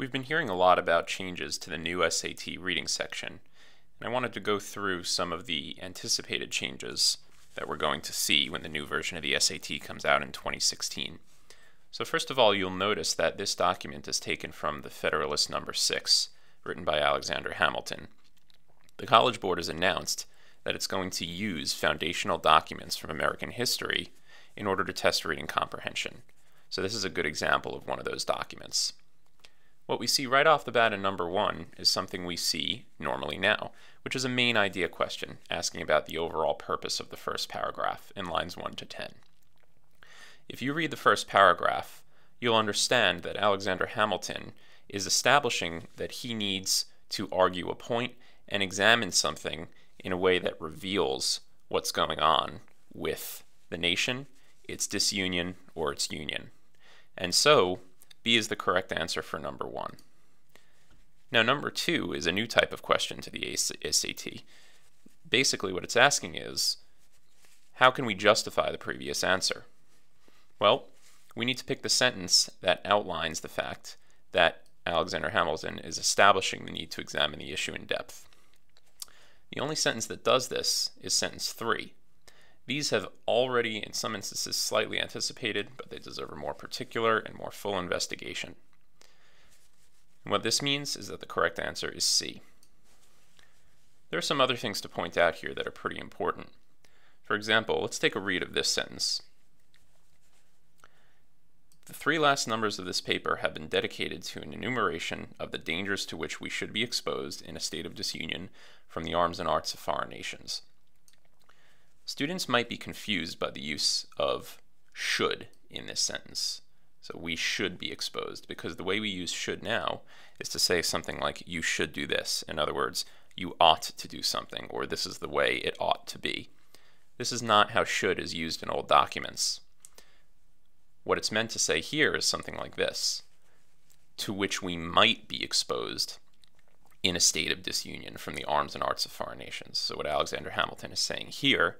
We've been hearing a lot about changes to the new SAT reading section, and I wanted to go through some of the anticipated changes that we're going to see when the new version of the SAT comes out in 2016. So first of all, you'll notice that this document is taken from the Federalist Number 6, written by Alexander Hamilton. The College Board has announced that it's going to use foundational documents from American history in order to test reading comprehension. So this is a good example of one of those documents. What we see right off the bat in number 1 is something we see normally now, which is a main idea question asking about the overall purpose of the first paragraph in lines 1 to 10. If you read the first paragraph, you'll understand that Alexander Hamilton is establishing that he needs to argue a point and examine something in a way that reveals what's going on with the nation, its disunion, or its union. And so, B is the correct answer for number 1. Now, number 2 is a new type of question to the SAT. Basically, what it's asking is, how can we justify the previous answer? Well, we need to pick the sentence that outlines the fact that Alexander Hamilton is establishing the need to examine the issue in depth. The only sentence that does this is sentence 3. These have already, in some instances, slightly anticipated, but they deserve a more particular and more full investigation. And what this means is that the correct answer is C. There are some other things to point out here that are pretty important. For example, let's take a read of this sentence. The 3 last numbers of this paper have been dedicated to an enumeration of the dangers to which we should be exposed in a state of disunion from the arms and arts of foreign nations. Students might be confused by the use of should in this sentence. So we should be exposed, because the way we use should now is to say something like you should do this. In other words, you ought to do something, or this is the way it ought to be. This is not how should is used in old documents. What it's meant to say here is something like this, to which we might be exposed in a state of disunion from the arms and arts of foreign nations. So what Alexander Hamilton is saying here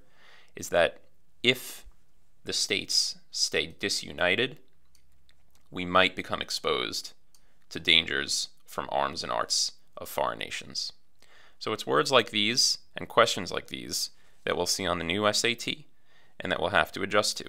is that if the states stay disunited, we might become exposed to dangers from arms and arts of foreign nations. So it's words like these and questions like these that we'll see on the new SAT and that we'll have to adjust to.